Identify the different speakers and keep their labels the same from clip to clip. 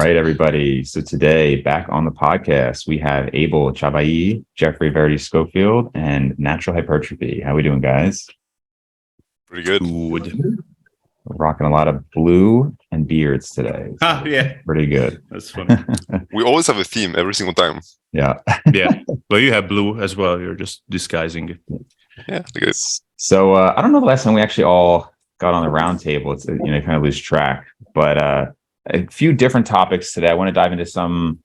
Speaker 1: right, everybody. So today, back on the podcast, we have Abel Csabai, Geoffrey Verity Schofield, and Natural Hypertrophy. How we doing, guys?
Speaker 2: Pretty good.
Speaker 1: We're rocking a lot of blue and beards today. So
Speaker 3: yeah.
Speaker 1: pretty good.
Speaker 3: That's funny.
Speaker 2: We always have a theme every single time.
Speaker 1: Yeah.
Speaker 3: Yeah. Well, you have blue as well. You're just disguising it.
Speaker 2: Yeah, good.
Speaker 1: So I don't know the last time we actually all got on the round table. It's kind of lose track, but a few different topics today. I want to dive into some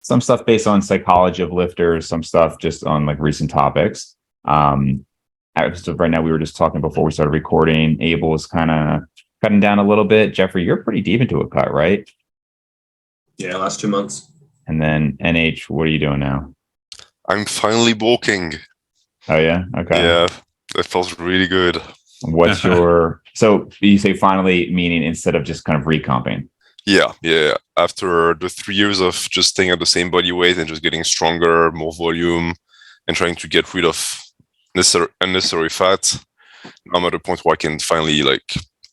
Speaker 1: stuff based on psychology of lifters, some stuff just on like recent topics. So right now we were just talking before we started recording. Abel is kind of cutting down a little bit. Geoffrey, you're pretty deep into a cut, right?
Speaker 4: Yeah, last 2 months.
Speaker 1: And then NH, what are you doing now?
Speaker 2: I'm finally bulking.
Speaker 1: Oh yeah, okay.
Speaker 2: Yeah, that feels really good.
Speaker 1: What's your so you say finally, meaning instead of just kind of recomping?
Speaker 2: Yeah. After the 3 years of just staying at the same body weight and just getting stronger, more volume, and trying to get rid of unnecessary fat, now I'm at a point where I can finally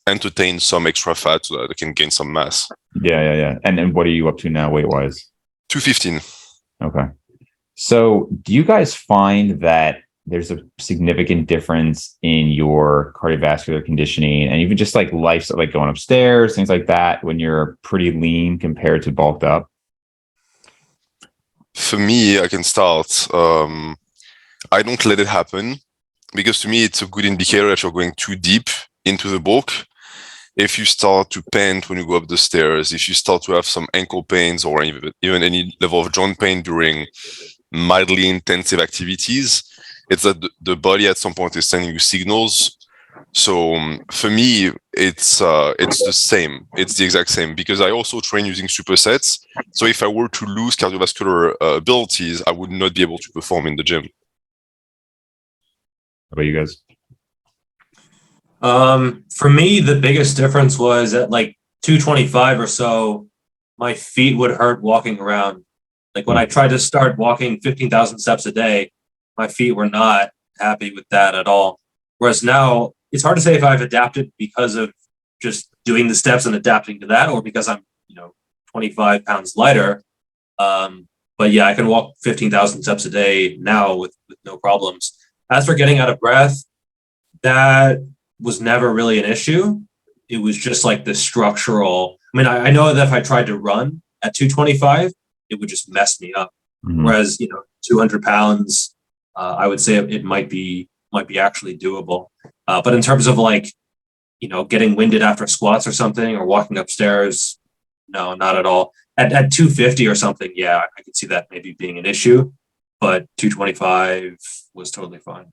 Speaker 2: entertain some extra fat so that I can gain some mass.
Speaker 1: Yeah. And then what are you up to now, weight wise?
Speaker 2: 215.
Speaker 1: Okay. So do you guys find that there's a significant difference in your cardiovascular conditioning and even just like life, like going upstairs, things like that, when you're pretty lean compared to bulked up?
Speaker 2: For me, I can start. I don't let it happen because to me, it's a good indicator that you're going too deep into the bulk. If you start to pant when you go up the stairs, if you start to have some ankle pains or even any level of joint pain during mildly intensive activities, it's that the body at some point is sending you signals. So for me, it's the same. It's the exact same because I also train using supersets. So if I were to lose cardiovascular abilities, I would not be able to perform in the gym.
Speaker 1: How about you guys?
Speaker 4: For me, the biggest difference was at like 225 or so, my feet would hurt walking around. Like when I tried to start walking 15,000 steps a day, my feet were not happy with that at all. Whereas now, it's hard to say if I've adapted because of just doing the steps and adapting to that, or because I'm, 25 pounds lighter. But yeah, I can walk 15,000 steps a day now with no problems. As for getting out of breath, that was never really an issue. It was just like the structural. I mean, I know that if I tried to run at 225, it would just mess me up.
Speaker 1: Mm-hmm.
Speaker 4: Whereas, 200 pounds, I would say it might be actually doable. But in terms of getting winded after squats or something, or walking upstairs, no, not at all. At 250 or something, yeah, I could see that maybe being an issue. But 225 was totally fine.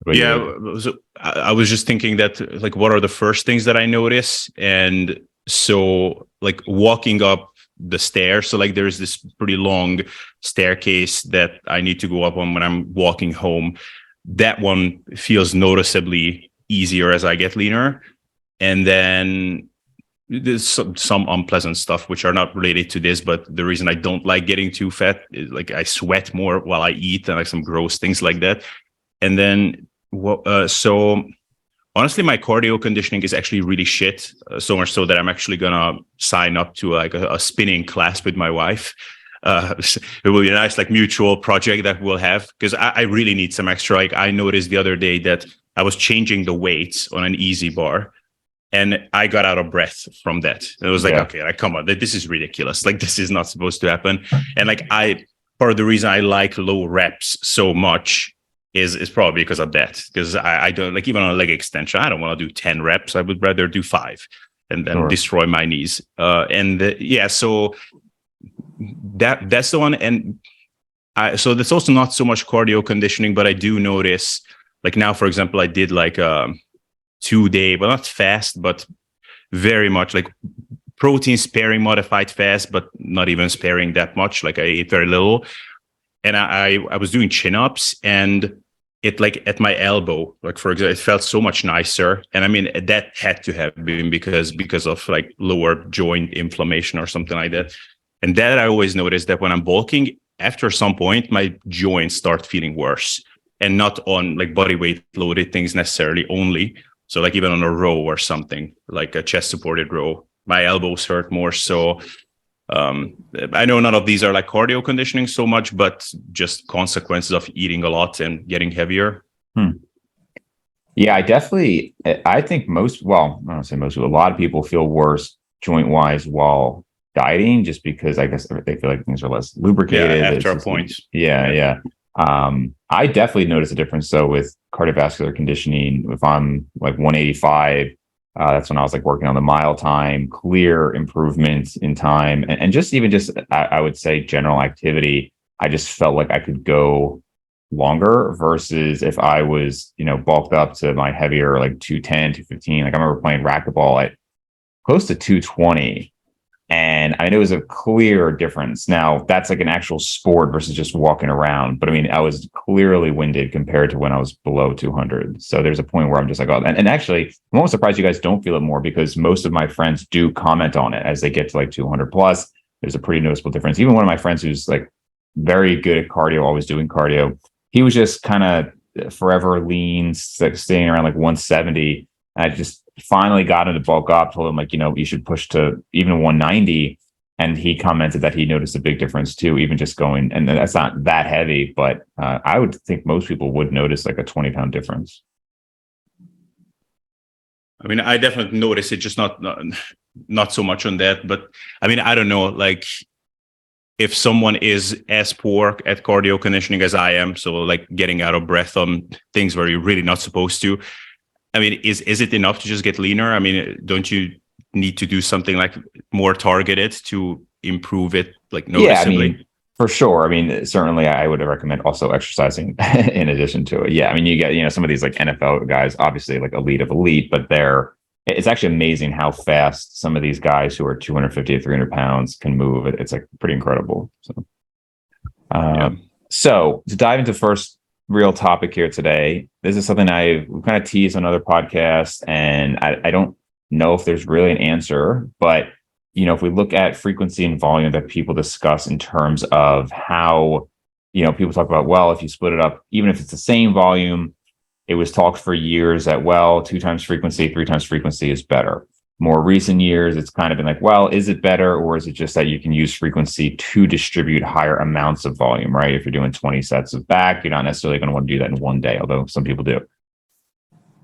Speaker 3: Yeah, so I was just thinking that what are the first things that I notice? And so walking up the stairs, so there's this pretty long staircase that I need to go up on when I'm walking home. That one feels noticeably easier as I get leaner. And then there's some unpleasant stuff which are not related to this, but the reason I don't like getting too fat is I sweat more while I eat and some gross things like that. And then so honestly, my cardio conditioning is actually really shit. So much so that I'm actually gonna sign up to a spinning class with my wife. It will be a nice mutual project that we'll have because I really need some extra. I noticed the other day that I was changing the weights on an easy bar, and I got out of breath from that. It was okay, come on, this is ridiculous. This is not supposed to happen. And part of the reason I like low reps so much is probably because of that. Because I don't even on a leg extension, I don't want to do 10 reps. I would rather do 5 and then destroy my knees. So that's the one. And so that's also not so much cardio conditioning, but I do notice now, for example, I did 2-day, but not fast, but very much protein sparing modified fast, but not even sparing that much. I ate very little. And I was doing chin-ups, and it at my elbow, for example, it felt so much nicer. And I mean, that had to have been because of lower joint inflammation or something like that. And that I always notice that when I'm bulking, after some point, my joints start feeling worse, and not on body weight loaded things necessarily only. So even on a row or something, a chest supported row, my elbows hurt more. So I know none of these are like cardio conditioning so much, but just consequences of eating a lot and getting heavier.
Speaker 1: Yeah, I think I don't say most people, a lot of people feel worse joint wise while dieting, just because I guess they feel like things are less lubricated.
Speaker 3: Yeah, after a point.
Speaker 1: Yeah. I definitely notice a difference though with cardiovascular conditioning. If I'm like 185, that's when I was like working on the mile time, clear improvements in time, and just I would say general activity. I just felt like I could go longer versus if I was, bulked up to my heavier, like 210, 215. Like I remember playing racquetball at close to 220. And I mean, it was a clear difference. Now that's like an actual sport versus just walking around. But I mean, I was clearly winded compared to when I was below 200. So there's a point where I'm just like, oh, and actually, I'm almost surprised you guys don't feel it more, because most of my friends do comment on it as they get to like 200 plus. There's a pretty noticeable difference. Even one of my friends who's like very good at cardio, always doing cardio, he was just kind of forever lean, staying around like 170. And I just finally got him to bulk up, told him like, you should push to even 190. And he commented that he noticed a big difference too, even just going, and that's not that heavy, but I would think most people would notice like a 20-pound difference.
Speaker 3: I mean, I definitely notice it, just not so much on that. But I mean, I don't know, like if someone is as poor at cardio conditioning as I am, so like getting out of breath on things where you're really not supposed to, I mean, is it enough to just get leaner? I mean, don't you need to do something like more targeted to improve it, like noticeably?
Speaker 1: Yeah, I mean, for sure. I mean, certainly I would recommend also exercising in addition to it. Yeah, I mean, you get, some of these like NFL guys, obviously like elite of elite, but it's actually amazing how fast some of these guys who are 250 to 300 pounds can move. It's like pretty incredible. So to dive into the first real topic here today, this is something I've kind of teased on other podcasts, and I don't know if there's really an answer, but if we look at frequency and volume that people discuss in terms of how, people talk about, well, if you split it up, even if it's the same volume, it was talked for years that, well, 2 times frequency, 3 times frequency is better. More recent years, it's kind of been like, well, is it better, or is it just that you can use frequency to distribute higher amounts of volume, right? If you're doing 20 sets of back, you're not necessarily going to want to do that in one day, although some people do.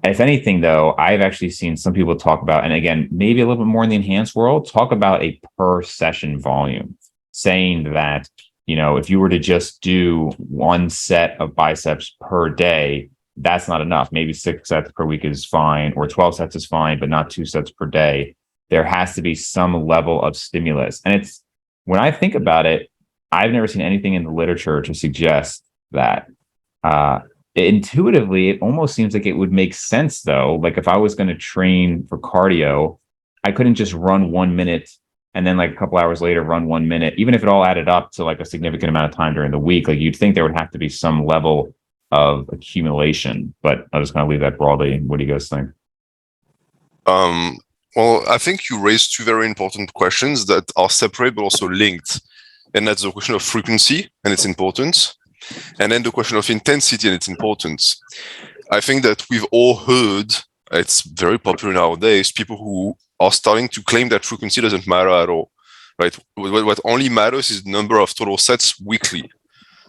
Speaker 1: If anything, though, I've actually seen some people talk about, and again, maybe a little bit more in the enhanced world, talk about a per session volume, saying that, if you were to just do 1 set of biceps per day, that's not enough. Maybe 6 sets per week is fine, or 12 sets is fine, but not 2 sets per day. There has to be some level of stimulus. And when I think about it, I've never seen anything in the literature to suggest that. Intuitively, it almost seems like it would make sense, though. Like if I was going to train for cardio, I couldn't just run 1 minute and then like a couple hours later run 1 minute, even if it all added up to like a significant amount of time during the week. Like you'd think there would have to be some level of accumulation, but I'll just kind of leave that broadly. What do you guys think?
Speaker 2: Well, I think you raised 2 very important questions that are separate but also linked. And that's the question of frequency and its importance, and then the question of intensity and its importance. I think that we've all heard, it's very popular nowadays, people who are starting to claim that frequency doesn't matter at all, right? What only matters is the number of total sets weekly.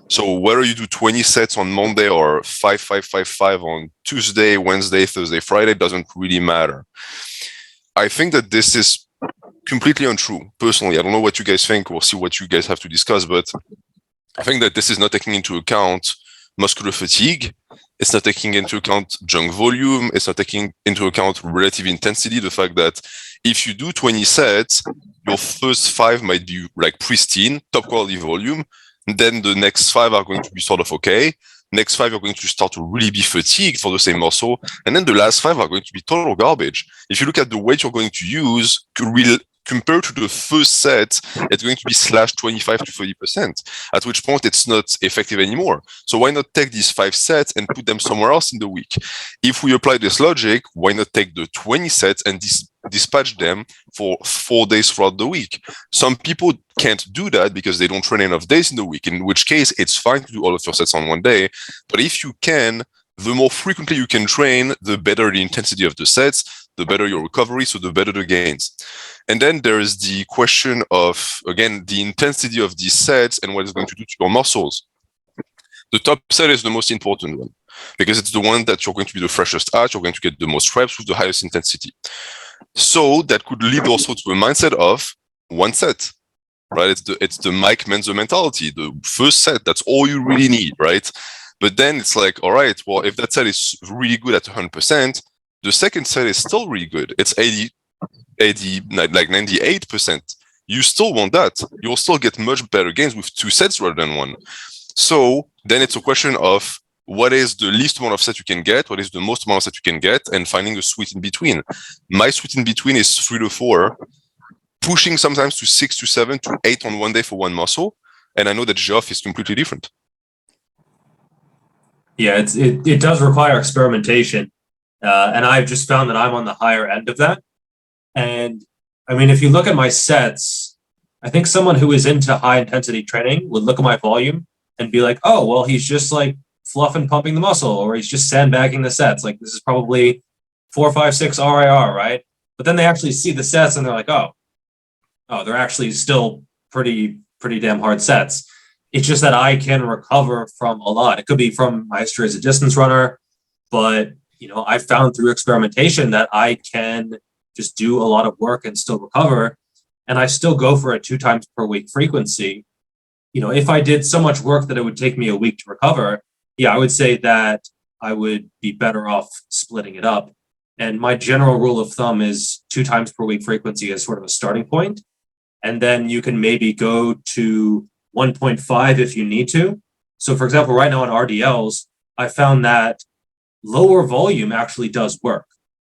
Speaker 2: So whether you do 20 sets on Monday or 5, 5, 5, 5 on Tuesday, Wednesday, Thursday, Friday, doesn't really matter. I think that this is completely untrue. Personally, I don't know what you guys think. We'll see what you guys have to discuss, but I think that this is not taking into account muscular fatigue. It's not taking into account junk volume. It's not taking into account relative intensity. The fact that if you do 20 sets, your first 5 might be like pristine, top quality volume. Then the next 5 are going to be sort of okay. Next 5 are going to start to really be fatigued for the same muscle. And then the last 5 are going to be total garbage. If you look at the weight you're going to use, compared to the first set, it's going to be slashed 25 to 30%, at which point it's not effective anymore. So why not take these 5 sets and put them somewhere else in the week? If we apply this logic, why not take the 20 sets and dispatch them for 4 days throughout the week? Some people can't do that because they don't train enough days in the week, in which case it's fine to do all of your sets on one day. But if you can, the more frequently you can train, the better the intensity of the sets, the better your recovery, so the better the gains. And then there is the question of, again, the intensity of these sets and what it's going to do to your muscles. The top set is the most important one because it's the one that you're going to be the freshest at. You're going to get the most reps with the highest intensity. So that could lead also to a mindset of one set, right? It's the Mike Menzo mentality, the first set, that's all you really need, right? But then it's like, all right, well, if that set is really good at 100%, the second set is still really good. It's 80, like 98%. You still want that. You'll still get much better gains with two sets rather than one. So then it's a question of what is the least amount of set you can get, what is the most amount of set you can get, and finding a sweet in between. My sweet in between is 3 to 4, pushing sometimes to 6 to 7 to 8 on one day for one muscle. And I know that Geoff is completely different.
Speaker 4: Yeah, it does require experimentation. And I've just found that I'm on the higher end of that. And I mean, if you look at my sets, I think someone who is into high intensity training would look at my volume and be like, oh, well, he's just like fluff and pumping the muscle, or he's just sandbagging the sets. Like this is probably 4, 5, 6 RIR, right? But then they actually see the sets and they're like, oh, they're actually still pretty damn hard sets. It's just that I can recover from a lot. It could be from my history as a distance runner, but I found through experimentation that I can just do a lot of work and still recover. And I still go for a 2 times per week frequency. If I did so much work that it would take me a week to recover, I would say that I would be better off splitting it up. And my general rule of thumb is 2 times per week frequency as sort of a starting point. And then you can maybe go to 1.5 if you need to. So for example, right now on RDLs, I found that lower volume actually does work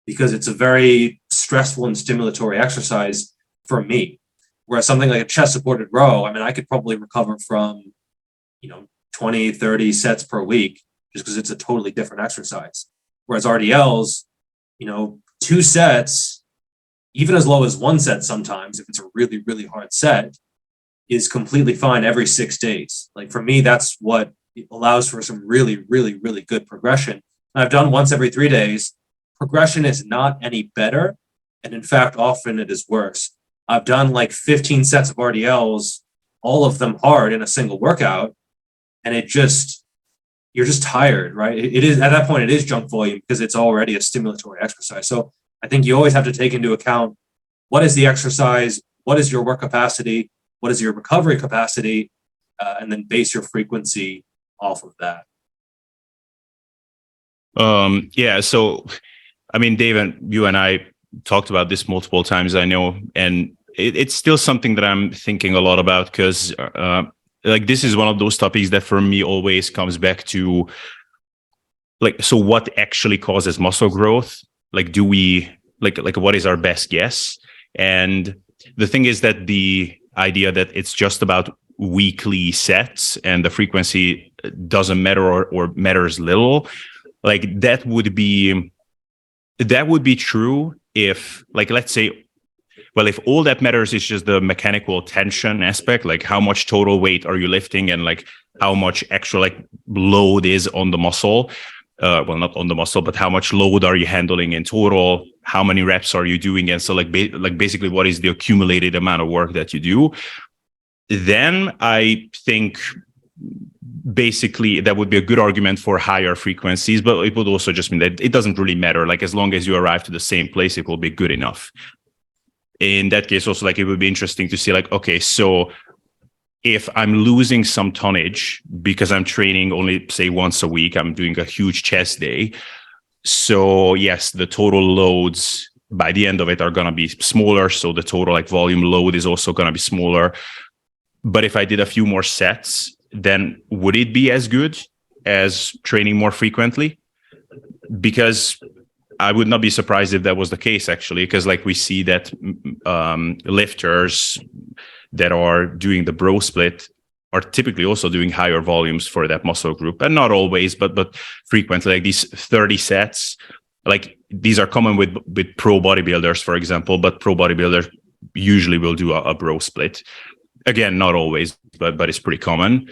Speaker 4: because it's a very stressful and stimulatory exercise for me. Whereas something like a chest supported row, I mean, I could probably recover from, 20, 30 sets per week just because it's a totally different exercise. Whereas RDLs, 2 sets, even as low as 1 set sometimes, if it's a really, really hard set, is completely fine every 6 days. Like for me, that's what allows for some really, really, really good progression. And I've done once every 3 days. Progression is not any better. And in fact, often it is worse. I've done like 15 sets of RDLs, all of them hard in a single workout. And you're just tired, right? It is at that point, it is junk volume because it's already a stimulatory exercise. So I think you always have to take into account what is the exercise, what is your work capacity, what is your recovery capacity, and then base your frequency off of that.
Speaker 3: So, I mean, Dave, you and I talked about this multiple times, I know, and it's still something that I'm thinking a lot about because this is one of those topics that for me always comes back to so what actually causes muscle growth? Like, do we what is our best guess? And the thing is that the idea that it's just about weekly sets and the frequency doesn't matter or matters little, that would be true if let's say, well, if all that matters is just the mechanical tension aspect, like how much total weight are you lifting and how much actual load is on the muscle, well, not on the muscle, but how much load are you handling in total, how many reps are you doing, and so basically what is the accumulated amount of work that you do, then I think basically that would be a good argument for higher frequencies, but it would also just mean that it doesn't really matter. As long as you arrive to the same place, it will be good enough. In that case, also, it would be interesting to see, okay, so if I'm losing some tonnage because I'm training only, say, once a week, I'm doing a huge chest day. So yes, the total loads by the end of it are going to be smaller. So the total volume load is also going to be smaller. But if I did a few more sets, then would it be as good as training more frequently? Because I would not be surprised if that was the case, actually, because we see that lifters that are doing the bro split are typically also doing higher volumes for that muscle group, and not always, but frequently, these 30 sets, these are common with pro bodybuilders, for example, but pro bodybuilders usually will do a bro split. Again, not always, but it's pretty common.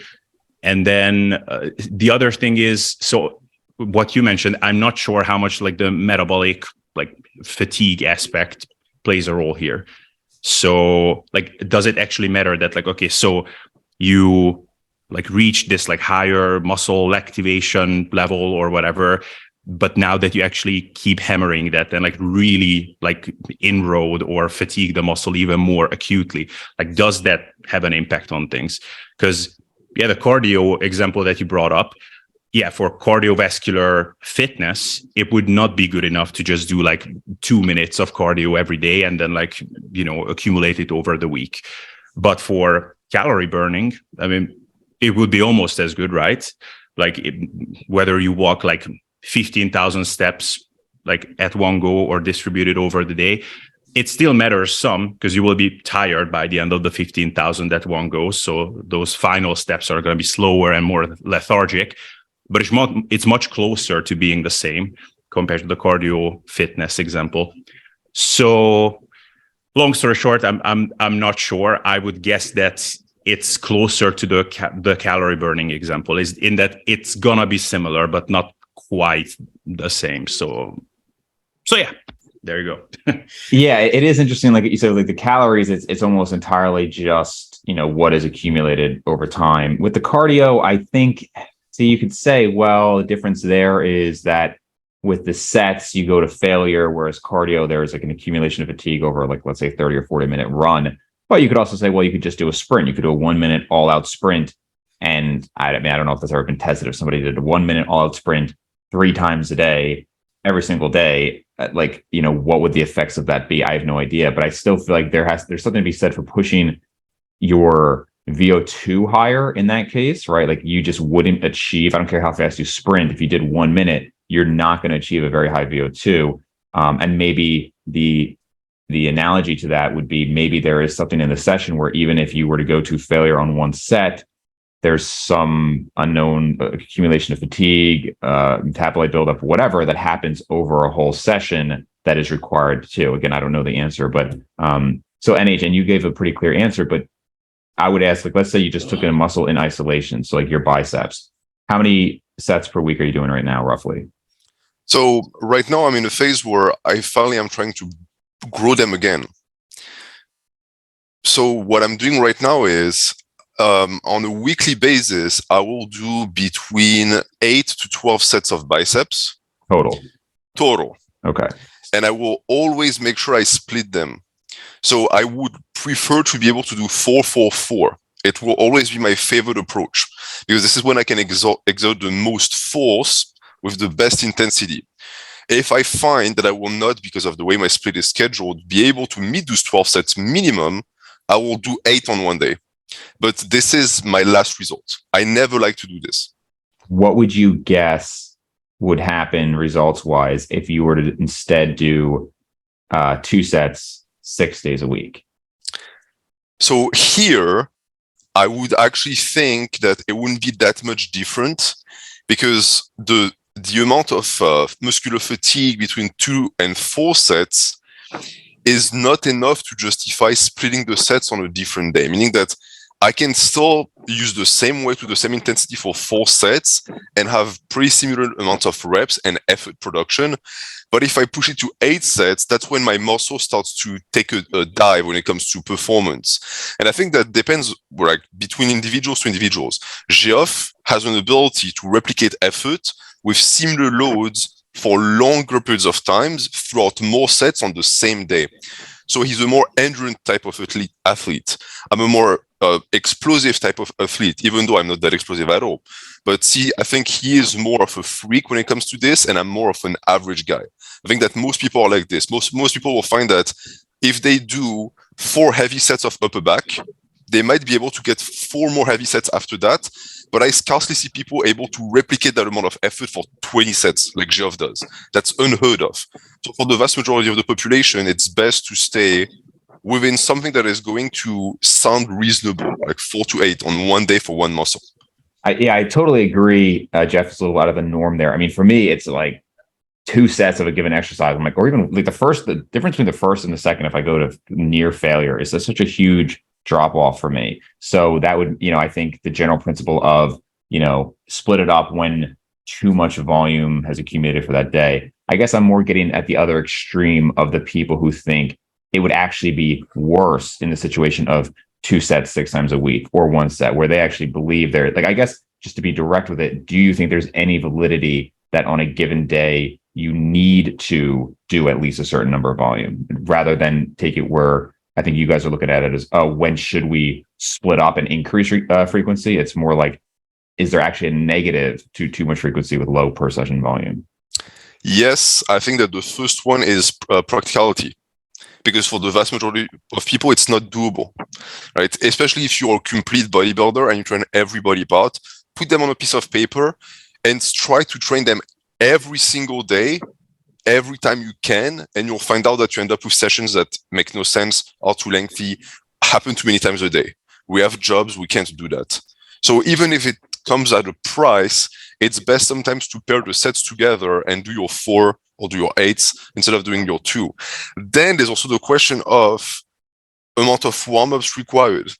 Speaker 3: And then the other thing is, so what you mentioned, I'm not sure how much the metabolic like fatigue aspect plays a role here. So like, does it actually matter that like, okay, so you like reach this like higher muscle activation level or whatever, but now that you actually keep hammering that and like really like inroad or fatigue the muscle even more acutely, like does that have an impact on things? Because yeah, the cardio example that you brought up, yeah, for cardiovascular fitness, it would not be good enough to just do like 2 minutes of cardio every day and then like, accumulate it over the week. But for calorie burning, I mean, it would be almost as good, right? Like whether you walk like 15,000 steps like at one go or distributed over the day, it still matters some because you will be tired by the end of the 15,000 at one go. So those final steps are going to be slower and more lethargic, but it's much closer to being the same compared to the cardio fitness example. So long story short, I'm not sure. I would guess that it's closer to the calorie burning example, is in that it's gonna be similar, but not quite the same. So yeah, there you go.
Speaker 1: Yeah, it is interesting. Like you said, like the calories, it's almost entirely just, what is accumulated over time. With the cardio, I think, so you could say, well, the difference there is that with the sets, you go to failure, whereas cardio, there's like an accumulation of fatigue over like, let's say 30 or 40 minute run. But you could also say, well, you could just do a sprint. You could do a 1 minute all out sprint. And I don't know if that's ever been tested. If somebody did a 1 minute all out sprint 3 times a day, every single day, like, what would the effects of that be? I have no idea, but I still feel like there's something to be said for pushing your VO2 higher in that case, right? Like you just wouldn't achieve, I don't care how fast you sprint. If you did 1 minute, you're not going to achieve a very high VO2. And maybe the analogy to that would be, maybe there is something in the session where even if you were to go to failure on one set, there's some unknown accumulation of fatigue, metabolite buildup, whatever that happens over a whole session that is required too. Again, I don't know the answer, but so NH, and you gave a pretty clear answer, but I would ask, like, let's say you just took in a muscle in isolation, so like your biceps. How many sets per week are you doing right now, roughly?
Speaker 2: So right now I'm in a phase where I finally am trying to grow them again. So what I'm doing right now is on a weekly basis, I will do between 8 to 12 sets of biceps. Total.
Speaker 1: Okay.
Speaker 2: And I will always make sure I split them. So I would prefer to be able to do 4-4-4. It will always be my favorite approach because this is when I can exert the most force with the best intensity. If I find that I will not, because of the way my split is scheduled, be able to meet those 12 sets minimum, I will do 8 on one day. But this is my last result. I never like to do this.
Speaker 1: What would you guess would happen results-wise if you were to instead do 2 sets 6 days a week?
Speaker 2: So here, I would actually think that it wouldn't be that much different because the amount of muscular fatigue between 2 and 4 sets is not enough to justify splitting the sets on a different day, meaning that I can still use the same weight with the same intensity for 4 sets and have pretty similar amounts of reps and effort production. But if I push it to 8 sets, that's when my muscle starts to take a dive when it comes to performance. And I think that depends like between individuals to individuals. Geoff has an ability to replicate effort with similar loads for longer periods of times throughout more sets on the same day. So he's a more endurance type of athlete. I'm a more explosive type of athlete, even though I'm not that explosive at all. But see, I think he is more of a freak when it comes to this, and I'm more of an average guy. I think that most people are like this. Most people will find that if they do 4 heavy sets of upper back, they might be able to get 4 more heavy sets after that. But I scarcely see people able to replicate that amount of effort for 20 sets like Geoff does. That's unheard of. So for the vast majority of the population, it's best to stay within something that is going to sound reasonable, like 4 to 8 on one day for one muscle.
Speaker 1: I totally agree. Geoff is a little out of the norm there. I mean, for me, it's like 2 sets of a given exercise. I'm like, or even like the difference between the first and the second, if I go to near failure, is such a huge drop off for me. So that would, I think the general principle of, split it up when too much volume has accumulated for that day. I guess I'm more getting at the other extreme of the people who think it would actually be worse in the situation of 2 sets 6 times a week or 1 set, where they actually believe they're like, I guess just to be direct with it, do you think there's any validity that on a given day you need to do at least a certain number of volume rather than take it where I think you guys are looking at it as, oh, when should we split up and increase frequency? It's more like, is there actually a negative to too much frequency with low per session volume?
Speaker 2: Yes, I think that the first one is practicality, because for the vast majority of people, it's not doable, right? Especially if you're a complete bodybuilder and you train every body part, put them on a piece of paper and try to train them every single day, every time you can, and you'll find out that you end up with sessions that make no sense, are too lengthy, happen too many times a day. We have jobs, we can't do that. So even if it comes at a price, it's best sometimes to pair the sets together and do your 4 or do your 8s instead of doing your 2. Then there's also the question of amount of warm-ups required,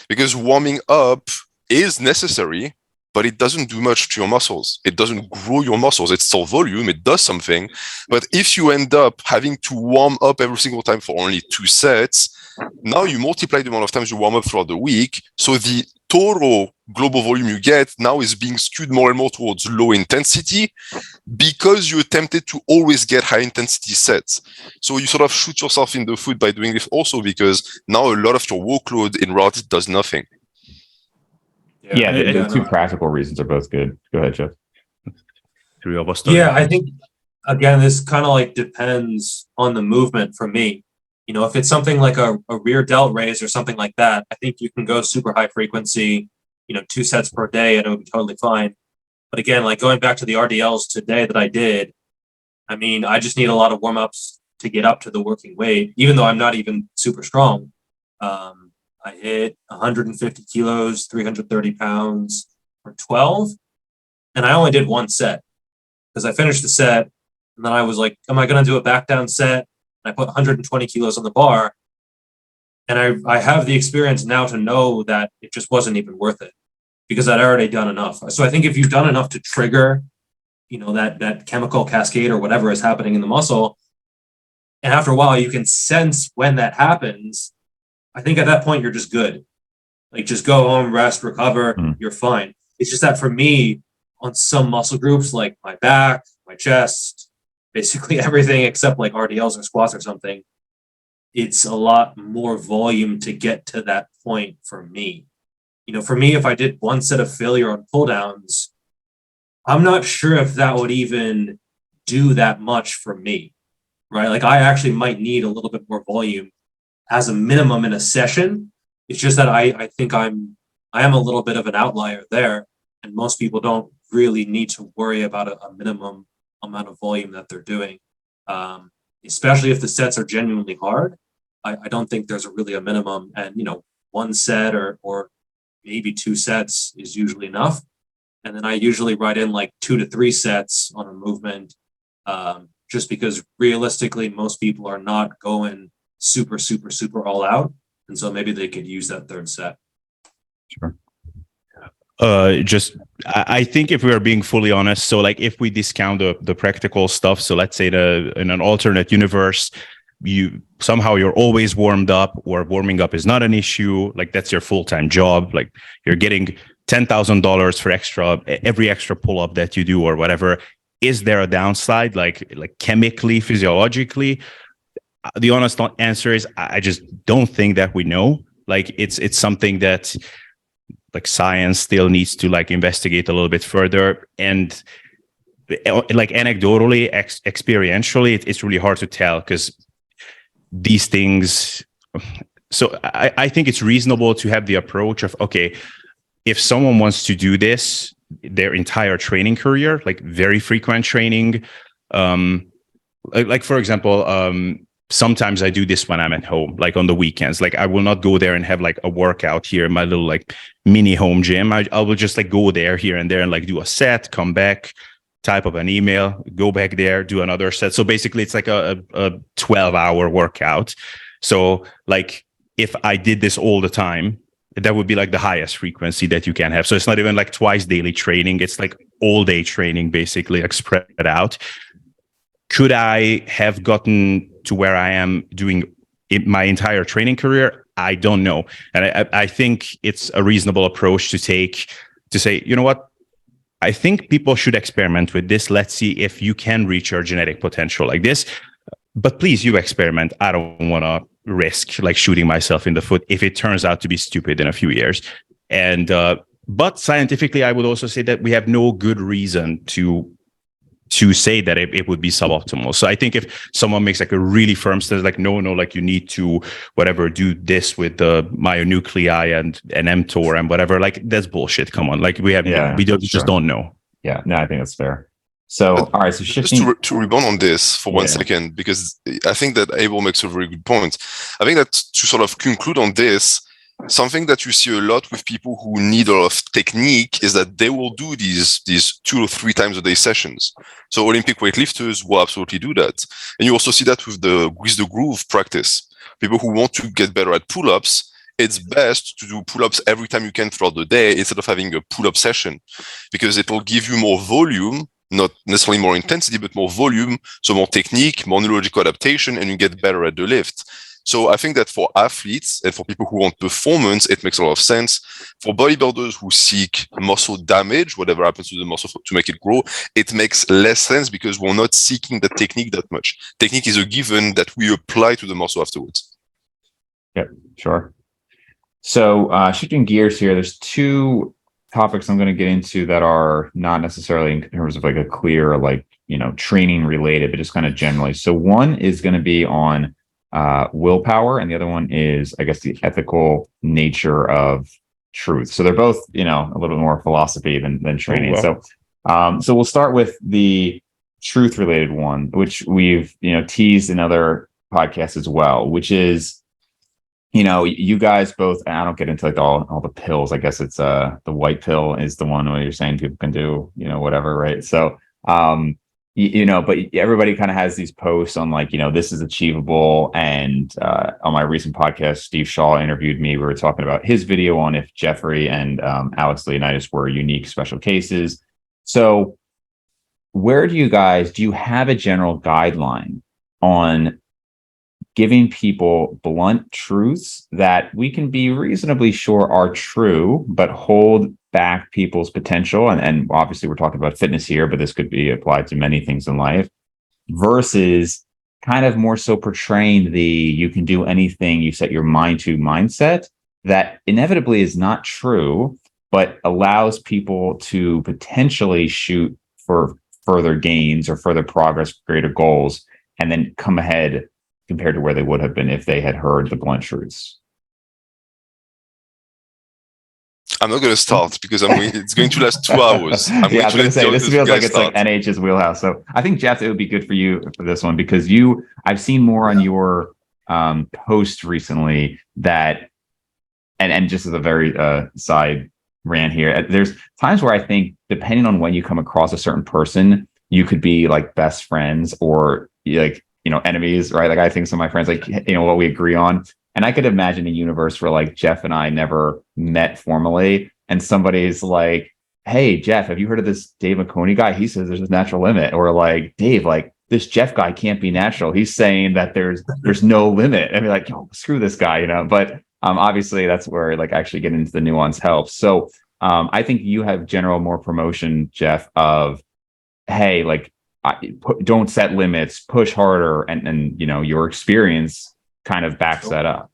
Speaker 2: because warming up is necessary, but it doesn't do much to your muscles. It doesn't grow your muscles. It's still volume, it does something. But if you end up having to warm up every single time for only 2 sets, now you multiply the amount of times you warm up throughout the week. So the total global volume you get now is being skewed more and more towards low intensity because you attempted to always get high intensity sets. So you sort of shoot yourself in the foot by doing this also, because now a lot of your workload in route does nothing.
Speaker 1: Yeah, the 2 practical reasons are both good. Go ahead, Jeff.
Speaker 3: 3 of us.
Speaker 4: Yeah, I think, again, this kind of like depends on the movement for me. You know, if it's something like a rear delt raise or something like that, I think you can go super high frequency, 2 sets per day, and it would be totally fine. But again, like going back to the RDLs today that I did, I mean, I just need a lot of warm-ups to get up to the working weight, even though I'm not even super strong. I hit 150 kilos, 330 pounds for 12, and I only did 1 set because I finished the set, and then I was like, am I going to do a back down set? And I put 120 kilos on the bar, and I have the experience now to know that it just wasn't even worth it because I'd already done enough. So I think if you've done enough to trigger, that chemical cascade or whatever is happening in the muscle, and after a while you can sense when that happens, I think at that point you're just good. Like, just go home, rest, recover, you're fine. It's just that for me, on some muscle groups like my back, my chest, basically everything except like RDLs or squats or something, it's a lot more volume to get to that point for me. For me, if I did 1 set of failure on pull downs, I'm not sure if that would even do that much for me, right? Like, I actually might need a little bit more volume as a minimum in a session. It's just that I think I am a little bit of an outlier there, and most people don't really need to worry about a minimum amount of volume that they're doing, especially if the sets are genuinely hard. I don't think there's really a minimum, and 1 set or maybe 2 sets is usually enough. And then I usually write in like 2 to 3 sets on a movement, just because realistically most people are not going super, super, super all out. And so maybe they could use that 3rd set.
Speaker 1: Sure.
Speaker 3: I think if we are being fully honest, so like if we discount the practical stuff, so let's say in an alternate universe, you're always warmed up, or warming up is not an issue, like that's your full-time job, like you're getting $10,000 for every extra pull-up that you do or whatever. Is there a downside, like chemically, physiologically? The honest answer is I just don't think that we know. Like it's something that like science still needs to like investigate a little bit further. And like anecdotally, experientially, it's really hard to tell because these things. So I think it's reasonable to have the approach of, okay, if someone wants to do this their entire training career, like very frequent training, like for example, sometimes I do this when I'm at home, like on the weekends. Like I will not go there and have like a workout here in my little like mini home gym. I will just like go there here and there and like do a set, come back, type up an email, go back there, do another set. So basically it's like a 12-hour workout. So like if I did this all the time, that would be like the highest frequency that you can have. So it's not even like twice daily training. It's like all day training, basically, like spread out. Could I have gotten to where I am doing my entire training career? I don't know. And I think it's a reasonable approach to take to say, you know what? I think people should experiment with this. Let's see if you can reach your genetic potential like this. But please, you experiment. I don't want to risk like shooting myself in the foot if it turns out to be stupid in a few years. And but scientifically, I would also say that we have no good reason to say that it would be suboptimal. So I think if someone makes like a really firm stance, like no, like you need to whatever do this with the myonuclei and an mTOR and whatever, like that's bullshit. Come on, like we just don't know.
Speaker 1: Yeah, no, I think that's fair. So all right, so
Speaker 2: just
Speaker 1: shifting
Speaker 2: to rebound on this for 1 second, because I think that Abel makes a very good point. I think that to sort of conclude on this, something that you see a lot with people who need a lot of technique is that they will do these 2 or 3 times a day sessions. So Olympic weightlifters will absolutely do that. And you also see that with the groove practice. People who want to get better at pull-ups, it's best to do pull-ups every time you can throughout the day instead of having a pull-up session, because it will give you more volume, not necessarily more intensity, but more volume, so more technique, more neurological adaptation, and you get better at the lift. So I think that for athletes and for people who want performance, it makes a lot of sense. For bodybuilders who seek muscle damage, whatever happens to the muscle to make it grow, it makes less sense because we're not seeking the technique that much. Technique is a given that we apply to the muscle afterwards.
Speaker 1: Yep, sure. So shifting gears here, there's 2 topics I'm going to get into that are not necessarily in terms of like a clear, like, training related, but just kind of generally. So one is going to be on willpower, and the other one is, I guess, the ethical nature of truth. So they're both, a little bit more philosophy than training. Oh, wow. So we'll start with the truth related one, which we've, teased in other podcasts as well, which is, you guys both, and I don't get into like all the pills. I guess it's the white pill is the one where you're saying people can do, whatever, right? So but everybody kind of has these posts on like, this is achievable. And on my recent podcast, Steve Shaw interviewed me. We were talking about his video on if Geoffrey and Alex Leonidas were unique special cases. So where do you have a general guideline on giving people blunt truths that we can be reasonably sure are true, but hold back people's potential? And obviously we're talking about fitness here, but this could be applied to many things in life, versus kind of more so portraying the you can do anything you set your mind to mindset that inevitably is not true, but allows people to potentially shoot for further gains or further progress, greater goals, and then come ahead compared to where they would have been if they had heard the blunt truths.
Speaker 2: I'm not going to start because it's going to last 2 hours.
Speaker 1: I was going to say, this feels like it's like NH's wheelhouse. So I think, Jeff, it would be good for you for this one because I've seen more on your post recently that, and just as a very side rant here, there's times where I think depending on when you come across a certain person, you could be like best friends or like, enemies, right? Like I think some of my friends, like, what we agree on. And I could imagine a universe where like Jeff and I never met formally and somebody's like, hey, Jeff, have you heard of this Dave McConey guy? He says there's a natural limit. Or like, Dave, like this Jeff guy can't be natural. He's saying that there's no limit. And be like, screw this guy, But obviously that's where like actually getting into the nuance helps. So I think you have general more promotion, Jeff, of, hey, like, don't set limits, push harder, and your experience kind of backs that up.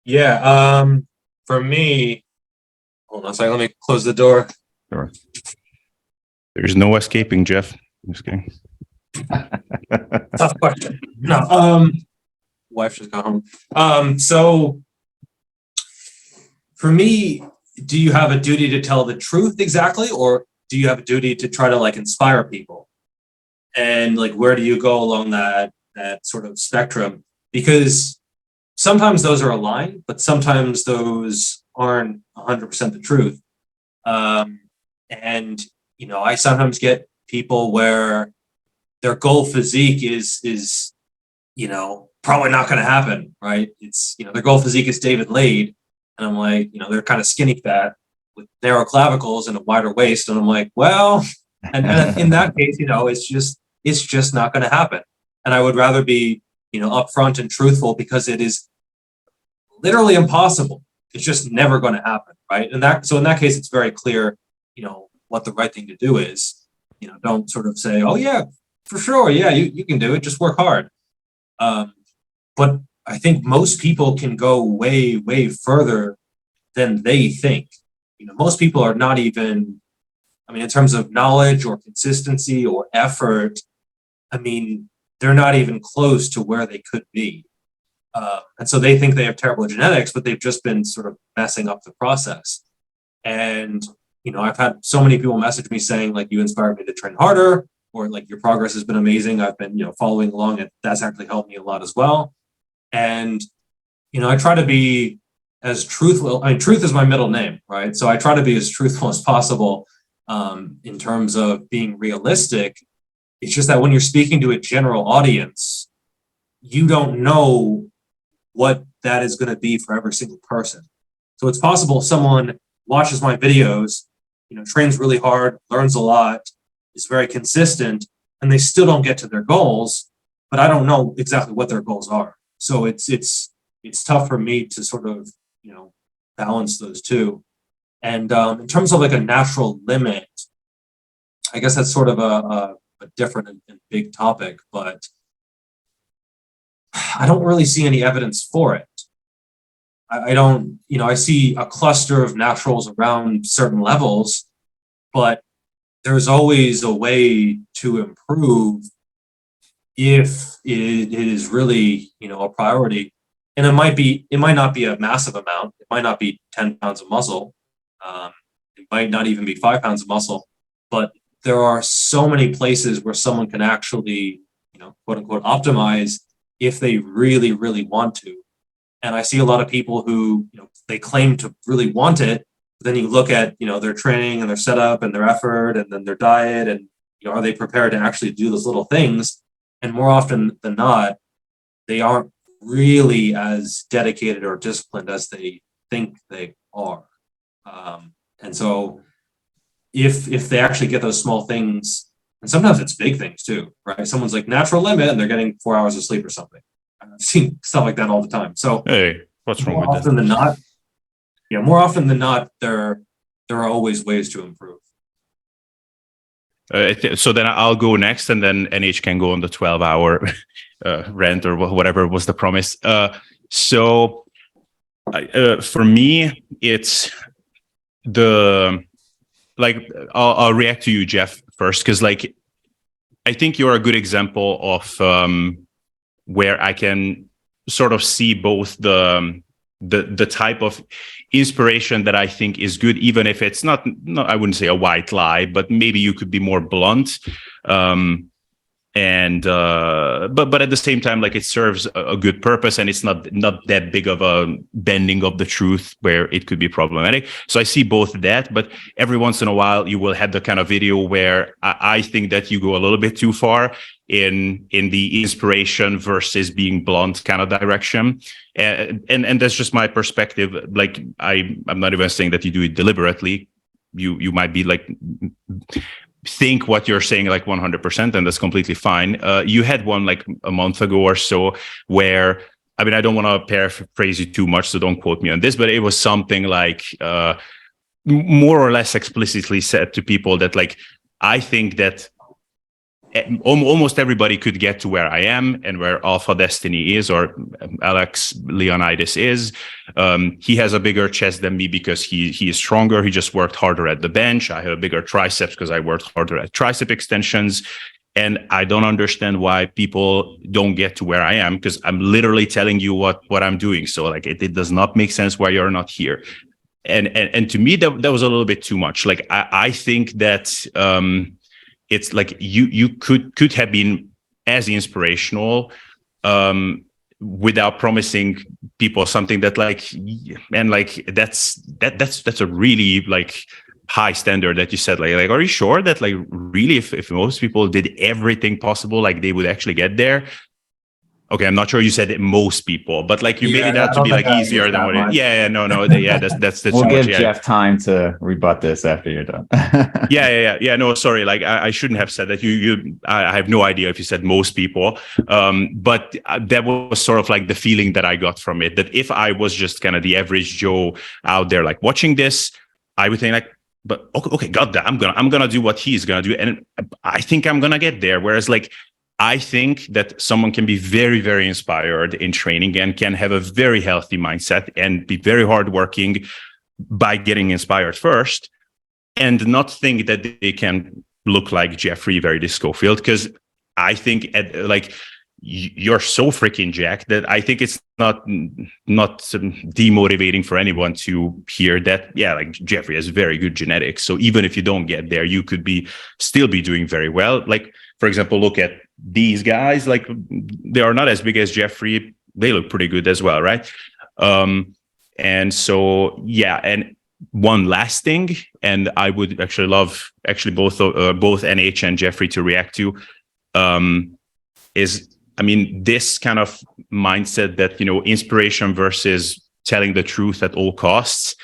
Speaker 4: Yeah. For me, hold on a second. Let me close the door.
Speaker 1: Sure.
Speaker 3: There's no escaping, Jeff. I'm just kidding.
Speaker 4: Tough question. No. Wife just got home. So for me, do you have a duty to tell the truth exactly, or do you have a duty to try to like inspire people? And like, where do you go along that sort of spectrum? Because sometimes those are aligned, but sometimes those aren't 100% the truth. And I sometimes get people where their goal physique is probably not going to happen, right? It's, their goal physique is David Lade. And I'm like, they're kind of skinny fat with narrow clavicles and a wider waist. And I'm like, well, and in that case, it's just, it's just not going to happen. And I would rather be, upfront and truthful, because it is literally impossible. It's just never going to happen, right? So in that case, it's very clear, what the right thing to do is. Don't sort of say, oh yeah, for sure, yeah, you can do it, just work hard. But I think most people can go way, way further than they think. Most people are not even, in terms of knowledge or consistency or effort, they're not even close to where they could be. And so they think they have terrible genetics, but they've just been sort of messing up the process. And, I've had so many people message me saying, like, you inspired me to train harder, or like, your progress has been amazing. I've been, following along, and that's actually helped me a lot as well. And, I try to be as truthful. Truth is my middle name, right? So I try to be as truthful as possible in terms of being realistic. It's just that when you're speaking to a general audience, you don't know what that is going to be for every single person. So it's possible someone watches my videos, trains really hard, learns a lot, is very consistent, and they still don't get to their goals, but I don't know exactly what their goals are. So it's tough for me to sort of, balance those two. And in terms of like a natural limit, I guess that's sort of a different and big topic, but I don't really see any evidence for it. I don't, I see a cluster of naturals around certain levels, but there's always a way to improve if it is really, a priority. And it might not be a massive amount. It might not be 10 pounds of muscle. It might not even be 5 pounds of muscle, but there are so many places where someone can actually, quote unquote, optimize if they really, really want to. And I see a lot of people who, they claim to really want it, but then you look at, their training and their setup and their effort and then their diet and, are they prepared to actually do those little things? And more often than not, they aren't really as dedicated or disciplined as they think they are. And so if they actually get those small things, and sometimes it's big things too, right? Someone's like natural limit and they're getting 4 hours of sleep or something. I've seen stuff like that all the time. So
Speaker 3: Hey, what's wrong with
Speaker 4: often than not, more often than not, there are always ways to improve.
Speaker 3: So then I'll go next, and then NH can go on the 12-hour rant or whatever was the promise. So for me, it's I'll react to you, Jeff, first, because like I think you're a good example of where I can sort of see both the type of inspiration that I think is good, even if it's not I wouldn't say a white lie, but maybe you could be more blunt. But at the same time, like, it serves a good purpose, and it's not that big of a bending of the truth where it could be problematic. So I see both that, but every once in a while you will have the kind of video where I think that you go a little bit too far in the inspiration versus being blunt kind of direction. And that's just my perspective. Like, I'm not even saying that you do it deliberately. You might be like, think what you're saying like 100%, and that's completely fine. You had one like a month ago or so where, I mean, I don't want to paraphrase you too much, so don't quote me on this, but it was something like more or less explicitly said to people that, like, I think that almost everybody could get to where I am and where Alpha Destiny is, or Alex Leonidas is. He has a bigger chest than me because he is stronger. He just worked harder at the bench. I have a bigger triceps because I worked harder at tricep extensions. And I don't understand why people don't get to where I am, because I'm literally telling you what I'm doing. So like, it does not make sense why you're not here. And to me, that was a little bit too much. Like, I think that it's like you could have been as inspirational without promising people something that, like, and like that's a really like high standard that you said. Like, are you sure that, like, really if most people did everything possible, like, they would actually get there? Okay, I'm not sure you said most people, but like you made it
Speaker 4: Yeah,
Speaker 3: out
Speaker 4: I
Speaker 3: to
Speaker 4: don't
Speaker 3: be
Speaker 4: think
Speaker 3: like
Speaker 4: I
Speaker 3: easier
Speaker 4: was
Speaker 3: than
Speaker 4: that
Speaker 3: what it.
Speaker 4: much.
Speaker 3: That's
Speaker 1: We'll
Speaker 3: too
Speaker 1: give
Speaker 3: much. Yeah.
Speaker 1: Jeff time to rebut this after you're done.
Speaker 3: Yeah. No, sorry. Like I shouldn't have said that. I have no idea if you said most people. But that was sort of like the feeling that I got from it. That if I was just kind of the average Joe out there, like watching this, I would think like, but okay, goddamn, I'm gonna do what he's gonna do, and I think I'm gonna get there. Whereas like, I think that someone can be very, very inspired in training and can have a very healthy mindset and be very hardworking by getting inspired first, and not think that they can look like Geoffrey Verity Schofield. Because I think you're so freaking jacked that I think it's not demotivating for anyone to hear that. Yeah, like Geoffrey has very good genetics, so even if you don't get there, you could still be doing very well. Like, for example, look at these guys. Like, they are not as big as Geoffrey. They look pretty good as well, right? And so yeah, and one last thing, and I would actually love both NH and Geoffrey to react to, is, I mean, this kind of mindset that, inspiration versus telling the truth at all costs,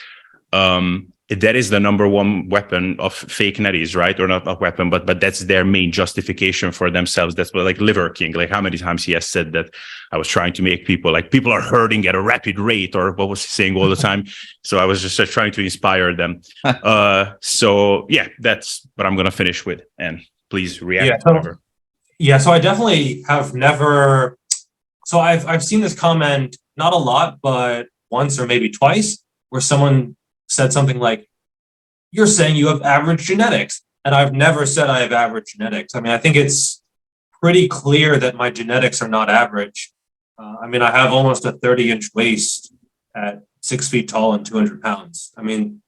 Speaker 3: that is the number one weapon of fake natties, right? Or not a weapon, but that's their main justification for themselves. That's what, like, Liver King, like how many times he has said that I was trying to make people are hurting at a rapid rate, or what was he saying all the time? So I was just trying to inspire them. So yeah, that's what I'm going to finish with. And please react. Whatever.
Speaker 4: Yeah, so I definitely have never. So I've seen this comment, not a lot, but once or maybe twice, where someone said something like, "You're saying you have average genetics," and I've never said I have average genetics. I mean, I think it's pretty clear that my genetics are not average. I mean, I have almost a 30-inch waist at 6 feet tall and 200 pounds. I mean,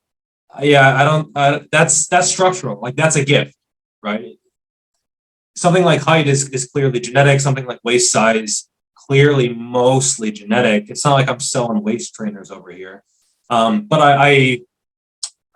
Speaker 4: yeah, I don't. That's structural. Like, that's a gift, right? Something like height is clearly genetic. Something like waist size, clearly mostly genetic. It's not like I'm selling waist trainers over here. But I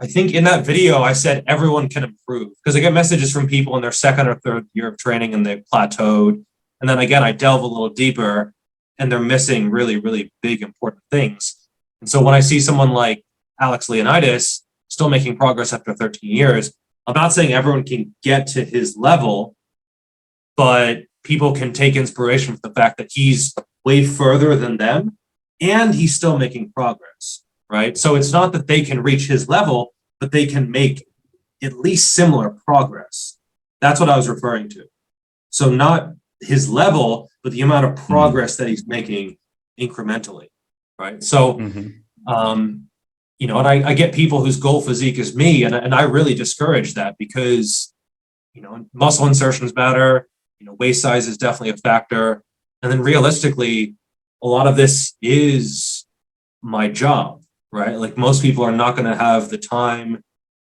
Speaker 4: think in that video I said everyone can improve, because I get messages from people in their second or third year of training and they've plateaued. And then again, I delve a little deeper and they're missing really, really big, important things. And so when I see someone like Alex Leonidas still making progress after 13 years, I'm not saying everyone can get to his level, but people can take inspiration from the fact that he's way further than them and he's still making progress, right? So it's not that they can reach his level, but they can make at least similar progress. That's what I was referring to. So not his level, but the amount of progress that he's making incrementally, right? So, and I get people whose goal physique is me, and I really discourage that, because, muscle insertions matter. Waist size is definitely a factor. And then realistically, a lot of this is my job, right? Like, most people are not going to have the time.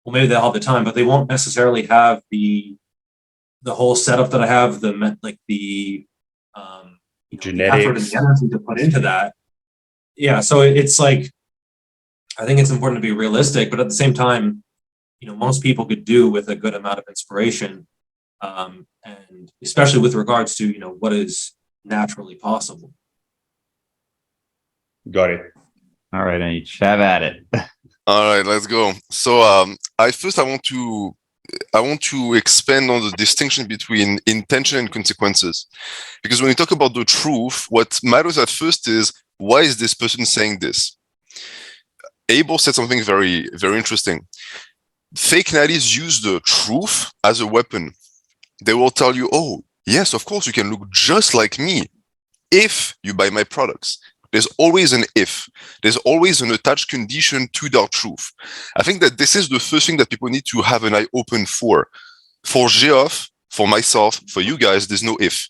Speaker 4: Well, maybe they'll have the time, but they won't necessarily have the whole setup that I have, the
Speaker 3: genetics,
Speaker 4: effort and the energy to put into that. Yeah. So it's like, I think it's important to be realistic, but at the same time, most people could do with a good amount of inspiration. And especially with regards to, what is naturally possible.
Speaker 3: Got it.
Speaker 1: All right, H, have at it.
Speaker 2: All right, let's go. So I want to expand on the distinction between intention and consequences. Because when you talk about the truth, what matters at first is, why is this person saying this? Abel said something very, very interesting. Fake natties use the truth as a weapon. They will tell you, oh, yes, of course, you can look just like me if you buy my products. There's always an if. There's always an attached condition to their truth. I think that this is the first thing that people need to have an eye open for. For Geoff, for myself, for you guys, there's no if.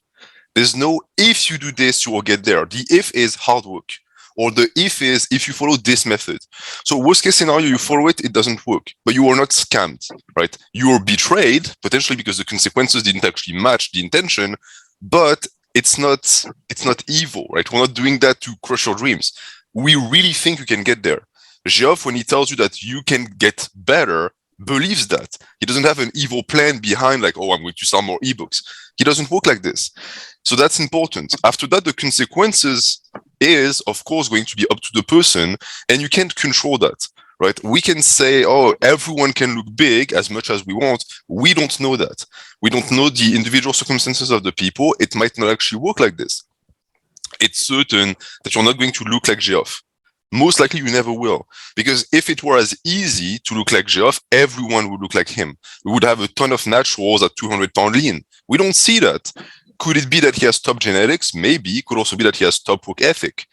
Speaker 2: There's no if you do this, you will get there. The if is hard work. Or the if is if you follow this method. So worst case scenario, you follow it, it doesn't work. But you are not scammed, right? You are betrayed, potentially because the consequences didn't actually match the intention, but it's not evil, right? We're not doing that to crush your dreams. We really think you can get there. Geoff, when he tells you that you can get better believes that. He doesn't have an evil plan behind, like, oh, I'm going to sell more ebooks. He doesn't work like this. So that's important. After that, the consequences is, of course, going to be up to the person, and you can't control that, right? We can say, oh, everyone can look big as much as we want. We don't know that. We don't know the individual circumstances of the people. It might not actually work like this. It's certain that you're not going to look like Geoff. Most likely you never will. Because if it were as easy to look like Geoff, everyone would look like him. We would have a ton of naturals at 200-pound lean. We don't see that. Could it be that he has top genetics? Maybe. It could also be that he has top work ethic.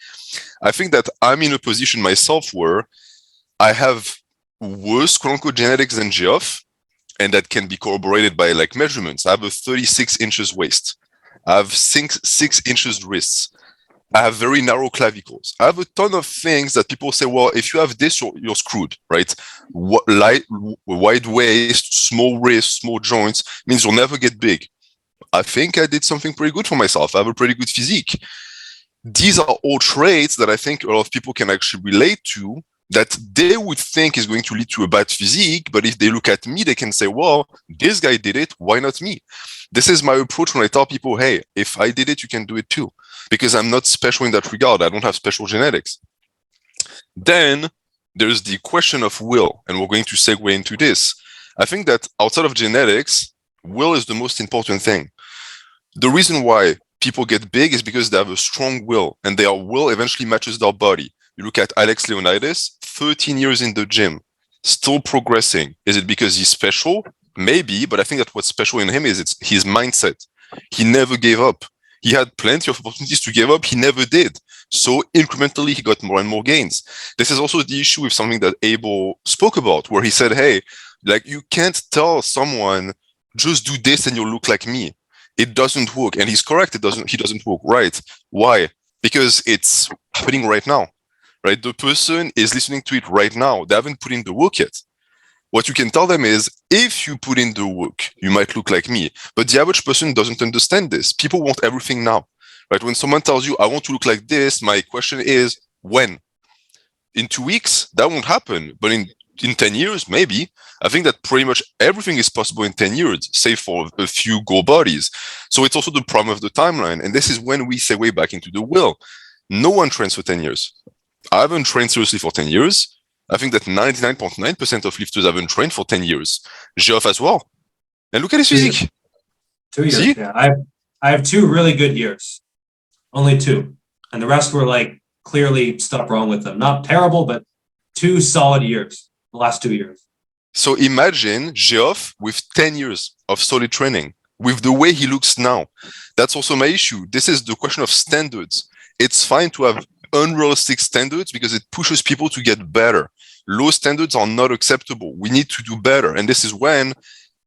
Speaker 2: I think that I'm in a position myself where I have worse quote-unquote genetics than Geoff, and that can be corroborated by like measurements. I have a 36 inches waist. I have 6 inches wrists. I have very narrow clavicles. I have a ton of things that people say, well, if you have this, you're screwed, right? Wide waist, small wrists, small joints means you'll never get big. I think I did something pretty good for myself. I have a pretty good physique. These are all traits that I think a lot of people can actually relate to, that they would think is going to lead to a bad physique. But if they look at me, they can say, well, this guy did it. Why not me? This is my approach when I tell people, hey, if I did it, you can do it too. Because I'm not special in that regard. I don't have special genetics. Then there's the question of will, and we're going to segue into this. I think that outside of genetics, will is the most important thing. The reason why people get big is because they have a strong will, and their will eventually matches their body. You look at Alex Leonidas, 13 years in the gym, still progressing. Is it because he's special? Maybe, but I think that what's special in him is it's his mindset. He never gave up. He had plenty of opportunities to give up. He never did. So incrementally, he got more and more gains. This is also the issue with something that Abel spoke about, where he said, hey, like you can't tell someone, just do this and you'll look like me. It doesn't work. And he's correct. He doesn't work. Right. Why? Because it's happening right now, right? The person is listening to it right now. They haven't put in the work yet. What you can tell them is, if you put in the work, you might look like me. But the average person doesn't understand this. People want everything now, right? When someone tells you, I want to look like this, my question is, when? In 2 weeks? That won't happen. But in 10 years, maybe. I think that pretty much everything is possible in 10 years, save for a few goal bodies. So it's also the problem of the timeline. And this is when we segue back into the will. No one trains for 10 years. I haven't trained seriously for 10 years. I think that 99.9% of lifters haven't trained for 10 years. Geoff as well. And look at his physique.
Speaker 4: 2 years.
Speaker 2: See?
Speaker 4: Yeah. I have 2 really good years. Only 2. And the rest were like clearly stuff wrong with them. Not terrible, but 2 solid years. The last 2 years.
Speaker 2: So imagine Geoff with 10 years of solid training, with the way he looks now. That's also my issue. This is the question of standards. It's fine to have unrealistic standards because it pushes people to get better. Low standards are not acceptable. We need to do better. And this is when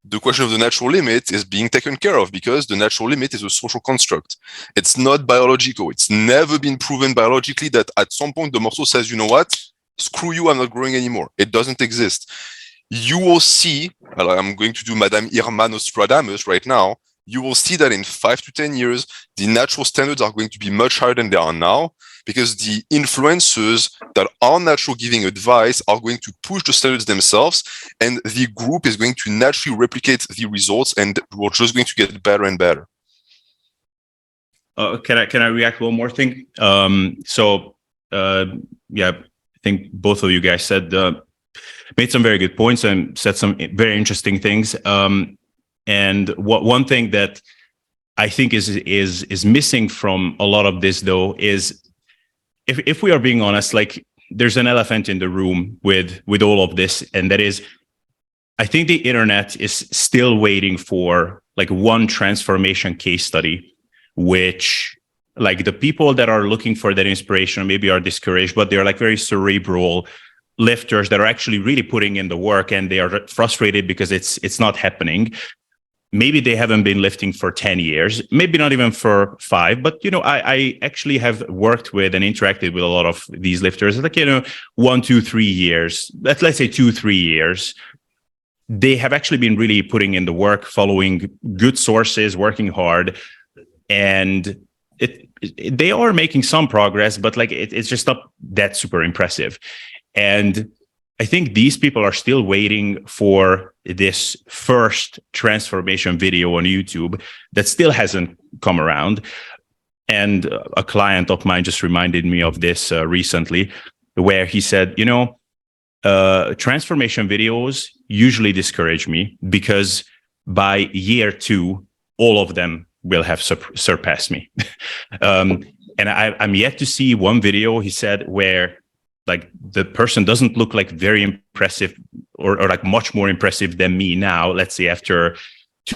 Speaker 2: the question of the natural limit is being taken care of, because the natural limit is a social construct. It's not biological. It's never been proven biologically that at some point the muscle says, you know what? Screw you, I'm not growing anymore. It doesn't exist. You will see, I'm going to do Madame Irma Nostradamus right now. You will see that in 5 to 10 years, the natural standards are going to be much higher than they are now, because the influencers that are natural giving advice are going to push the standards themselves, and the group is going to naturally replicate the results, and we're just going to get better and better.
Speaker 3: Can I react one more thing? Yeah, I think both of you guys made some very good points and said some very interesting things. And one thing that I think is missing from a lot of this, though, is if we are being honest, like there's an elephant in the room with all of this, and that is, I think the internet is still waiting for like one transformation case study, which like the people that are looking for that inspiration maybe are discouraged, but they're like very cerebral lifters that are actually really putting in the work, and they are frustrated because it's not happening. Maybe they haven't been lifting for 10 years, maybe not even for 5, but, I actually have worked with and interacted with a lot of these lifters, like, 1, 2, 3 years, let's say 2, 3 years. They have actually been really putting in the work, following good sources, working hard, and they are making some progress, but like it's just not that super impressive. And I think these people are still waiting for this first transformation video on YouTube that still hasn't come around. And a client of mine just reminded me of this recently, where he said, transformation videos usually discourage me because by year 2, all of them will have surpassed me. And I'm yet to see one video, he said, where like the person doesn't look like very impressive or like much more impressive than me now, let's say after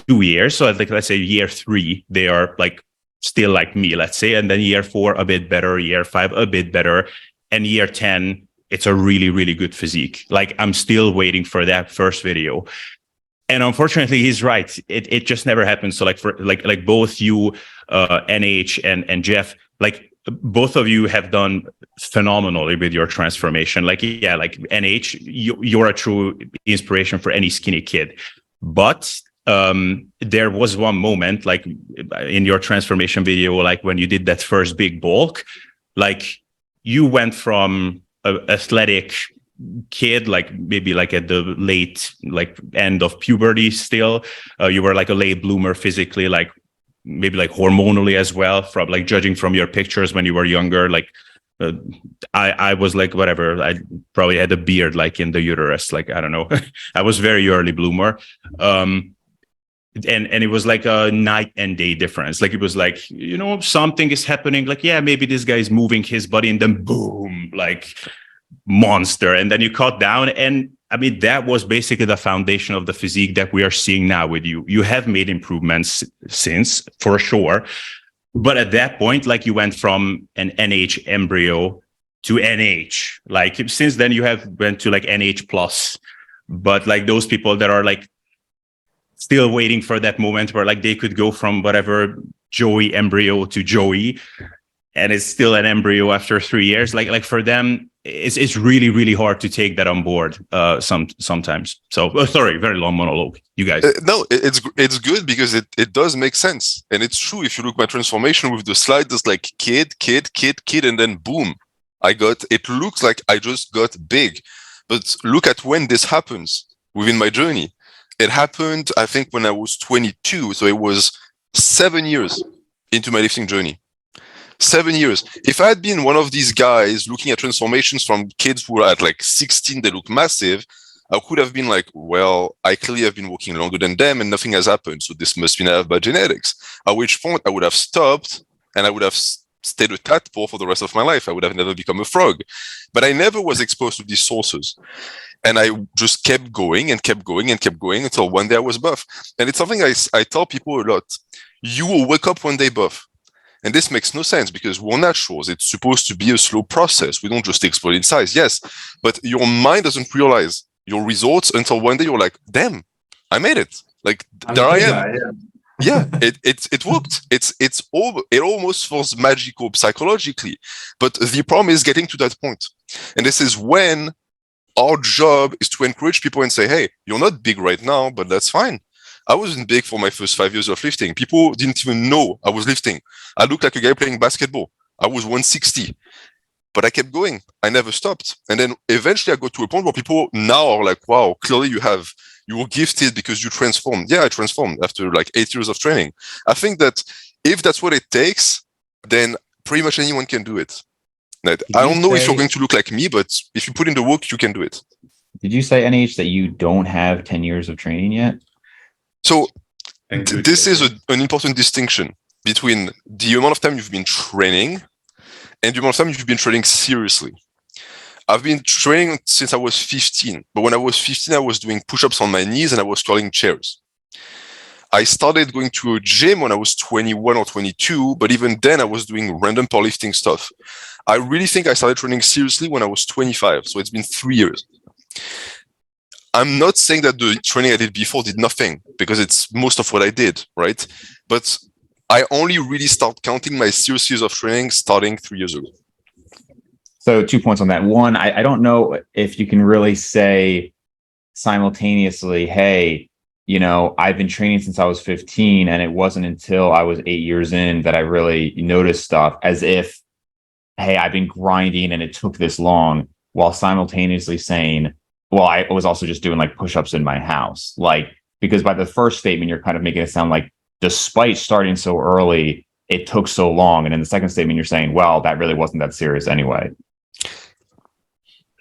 Speaker 3: 2 years. So like, let's say year 3, they are like still like me, let's say. And then year 4, a bit better, year 5, a bit better. And year 10, it's a really, really good physique. Like I'm still waiting for that first video. And unfortunately, he's right. It just never happens. So like for like both you, NH and Jeff, like both of you have done phenomenally with your transformation. Like, yeah, like NH, you're a true inspiration for any skinny kid. But there was one moment, like in your transformation video, like when you did that first big bulk, like you went from an athletic kid, like maybe like at the late, like end of puberty still, you were like a late bloomer physically, like maybe like hormonally as well, from like judging from your pictures when you were younger. Like I was like, whatever, I probably had a beard like in the uterus, like I don't know. I was very early bloomer. And it was like a night and day difference. Like it was like, something is happening, like, yeah, maybe this guy is moving his body, and then boom, like monster. And then you cut down, and I mean, that was basically the foundation of the physique that we are seeing now with you. You have made improvements since, for sure. But at that point, like you went from an NH embryo to NH. Like since then you have went to like NH plus. But like those people that are like still waiting for that moment where like they could go from whatever Joey embryo to Joey, and it's still an embryo after 3 years. Like for them, it's really, really hard to take that on board sometimes. So sorry, very long monologue, you guys.
Speaker 2: No, it's good because it does make sense. And it's true. If you look at my transformation with the slide, there's like kid, and then boom, it looks like I just got big. But look at when this happens within my journey. It happened, I think, when I was 22. So it was 7 years into my lifting journey. 7 years. If I had been one of these guys looking at transformations from kids who are at like 16, they look massive, I could have been like, well, I clearly have been working longer than them and nothing has happened. So this must mean I have bad genetics. At which point I would have stopped and I would have stayed a tadpole for the rest of my life. I would have never become a frog. But I never was exposed to these sources. And I just kept going and kept going and kept going until one day I was buff. And it's something I tell people a lot. You will wake up one day buff. And this makes no sense because we're naturals. It's supposed to be a slow process. We don't just explode in size, yes. But your mind doesn't realize your results until one day you're like, damn, I made it. Like, there I am. Yeah, it worked. It almost feels magical psychologically. But the problem is getting to that point. And this is when our job is to encourage people and say, hey, you're not big right now, but that's fine. I wasn't big for my first 5 years of lifting. People didn't even know I was lifting. I looked like a guy playing basketball. I was 160, but I kept going. I never stopped. And then eventually I got to a point where people now are like, wow, clearly you were gifted because you transformed. Yeah, I transformed after like 8 years of training. I think that if that's what it takes, then pretty much anyone can do it. I don't know if you're going to look like me, but if you put in the work, you can do it.
Speaker 1: Did you say, NH, that you don't have 10 years of training yet?
Speaker 2: So this is an important distinction between the amount of time you've been training and the amount of time you've been training seriously. I've been training since I was 15, but when I was 15, I was doing push-ups on my knees and I was curling chairs. I started going to a gym when I was 21 or 22, but even then I was doing random powerlifting stuff. I really think I started training seriously when I was 25, so it's been 3 years. I'm not saying that the training I did before did nothing, because it's most of what I did, right? But I only really start counting my serious years of training starting 3 years ago.
Speaker 1: So 2 points on that. One, I don't know if you can really say simultaneously, hey, I've been training since I was 15, and it wasn't until I was 8 years in that I really noticed stuff, as if, hey, I've been grinding and it took this long, while simultaneously saying, well, I was also just doing like push-ups in my house. Like, because by the first statement, you're kind of making it sound like despite starting so early, it took so long. And in the second statement, you're saying, well, that really wasn't that serious anyway.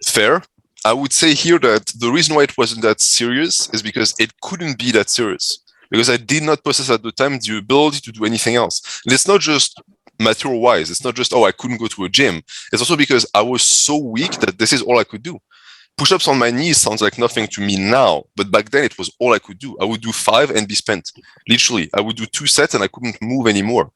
Speaker 2: Fair. I would say here that the reason why it wasn't that serious is because it couldn't be that serious. Because I did not possess at the time the ability to do anything else. And it's not just material wise. It's not just, oh, I couldn't go to a gym. It's also because I was so weak that this is all I could do. Push-ups on my knees sounds like nothing to me now, but back then it was all I could do. I would do 5 and be spent. Literally, I would do 2 sets and I couldn't move anymore.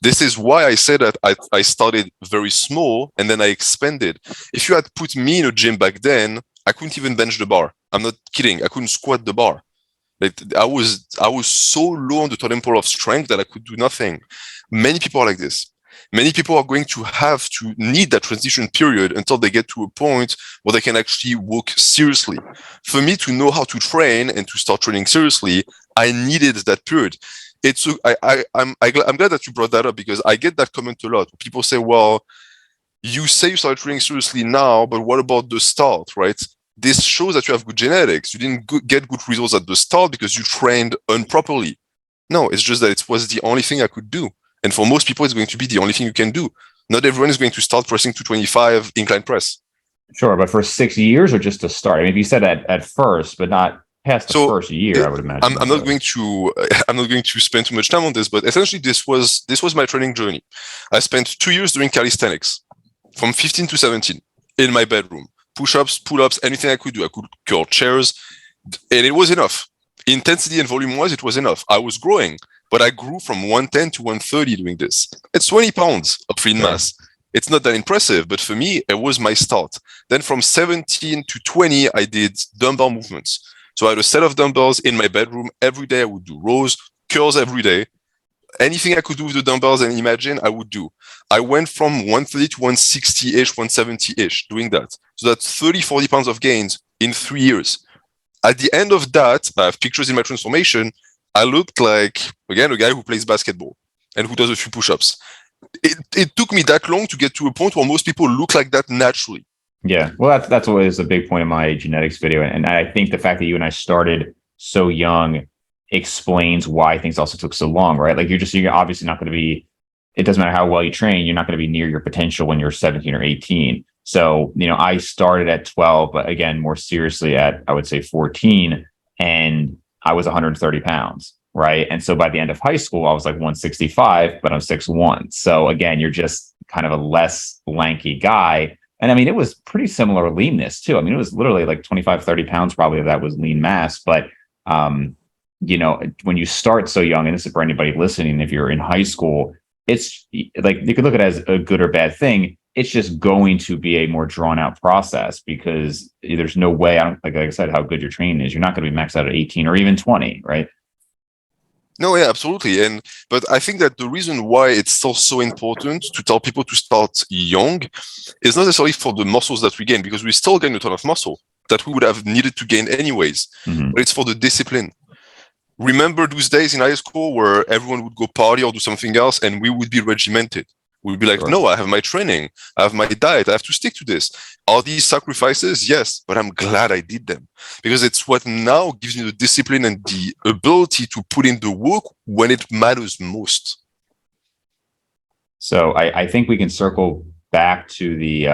Speaker 2: This is why I said that I started very small and then I expanded. If you had put me in a gym back then, I couldn't even bench the bar. I'm not kidding. I couldn't squat the bar. Like, I was so low on the totem pole of strength that I could do nothing. Many people are like this. Many people are going to have to need that transition period until they get to a point where they can actually work seriously. For me to know how to train and to start training seriously, I needed that period. I'm glad that you brought that up, because I get that comment a lot. People say, well, you say you started training seriously now, but what about the start, right? This shows that you have good genetics. You didn't get good results at the start because you trained improperly. No, it's just that it was the only thing I could do. And for most people, it's going to be the only thing you can do. Not everyone is going to start pressing 225 incline press.
Speaker 1: Sure, but for 6 years or just to start? I mean, if you said at first, but not past the first year, I would imagine.
Speaker 2: I'm not going to spend too much time on this, but essentially this was my training journey. I spent 2 years doing calisthenics from 15 to 17 in my bedroom. Push-ups, pull-ups, anything I could do. I could curl chairs, and it was enough. Intensity and volume-wise, it was enough. I was growing, but I grew from 110 to 130 doing this. It's 20 pounds of lean mass. It's not that impressive, but for me, it was my start. Then from 17 to 20, I did dumbbell movements. So I had a set of dumbbells in my bedroom. Every day I would do rows, curls every day. Anything I could do with the dumbbells and imagine, I would do. I went from 130 to 160-ish, 170-ish doing that. So that's 30, 40 pounds of gains in 3 years. At the end of that, I have pictures in my transformation. I looked like, again, a guy who plays basketball and who does a few push-ups. It took me that long to get to a point where most people look like that naturally.
Speaker 1: Yeah, well, that's always a big point of my genetics video. And I think the fact that you and I started so young explains why things also took so long, right? Like you're obviously not going to be, it doesn't matter how well you train, you're not going to be near your potential when you're 17 or 18. So, I started at 12, but again, more seriously at, I would say 14, and I was 130 pounds, right? And so by the end of high school, I was like 165, but I'm 6'1". So again, you're just kind of a less lanky guy. And I mean, it was pretty similar leanness too. I mean, it was literally like 25, 30 pounds probably of that was lean mass. But, when you start so young, and this is for anybody listening, if you're in high school, it's like, you could look at it as a good or bad thing. It's just going to be a more drawn out process because there's no way, like I said, how good your training is. You're not going to be maxed out at 18 or even 20, right?
Speaker 2: No, yeah, absolutely. But I think that the reason why it's still so important to tell people to start young is not necessarily for the muscles that we gain, because we still gain a ton of muscle that we would have needed to gain anyways, but it's for the discipline. Remember those days in high school where everyone would go party or do something else and we would be regimented. We'd be like, no, I have my training, I have my diet, I have to stick to this. Are these sacrifices? Yes, but I'm glad I did them because it's what now gives me the discipline and the ability to put in the work when it matters most.
Speaker 1: So I think we can circle back to the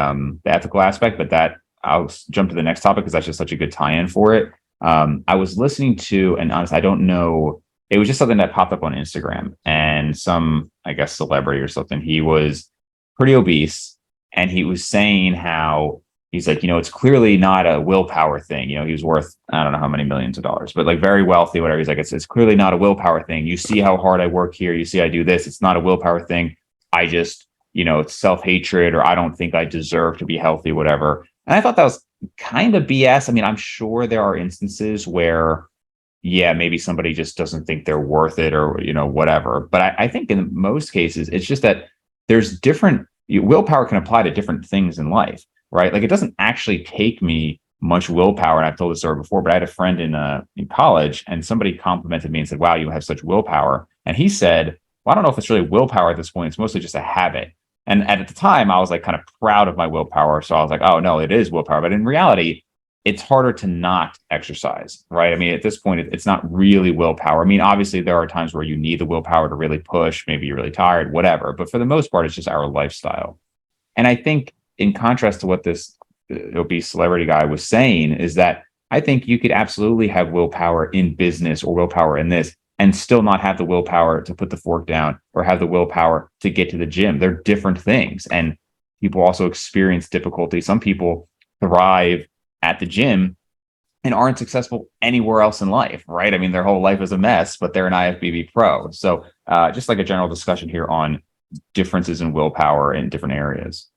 Speaker 1: ethical aspect, but that I'll jump to the next topic because that's just such a good tie-in for it. I was listening to, and honestly, I don't know, it was just something that popped up on Instagram, and some, I guess, celebrity or something. He was pretty obese, and he was saying how he's like, it's clearly not a willpower thing. He was worth, I don't know how many millions of dollars, but like very wealthy, whatever. He's like, it's clearly not a willpower thing. You see how hard I work here. You see I do this. It's not a willpower thing. I just, it's self-hatred, or I don't think I deserve to be healthy, whatever. And I thought that was kind of BS. I mean, I'm sure there are instances where, yeah, maybe somebody just doesn't think they're worth it or, whatever. But I think in most cases, it's just that there's different, willpower can apply to different things in life, right? Like it doesn't actually take me much willpower. And I've told this story before, but I had a friend in college, and somebody complimented me and said, wow, you have such willpower. And he said, well, I don't know if it's really willpower at this point. It's mostly just a habit. And at the time, I was like kind of proud of my willpower. So I was like, oh, no, it is willpower. But in reality, it's harder to not exercise, right? I mean, at this point, it's not really willpower. I mean, obviously, there are times where you need the willpower to really push. Maybe you're really tired, whatever. But for the most part, it's just our lifestyle. And I think, in contrast to what this obese celebrity guy was saying, is that I think you could absolutely have willpower in business or willpower in this and still not have the willpower to put the fork down or have the willpower to get to the gym. They're different things. And people also experience difficulty. Some people thrive at the gym and aren't successful anywhere else in life, right? I mean, their whole life is a mess, but they're an IFBB pro. So just like a general discussion here on differences in willpower in different areas.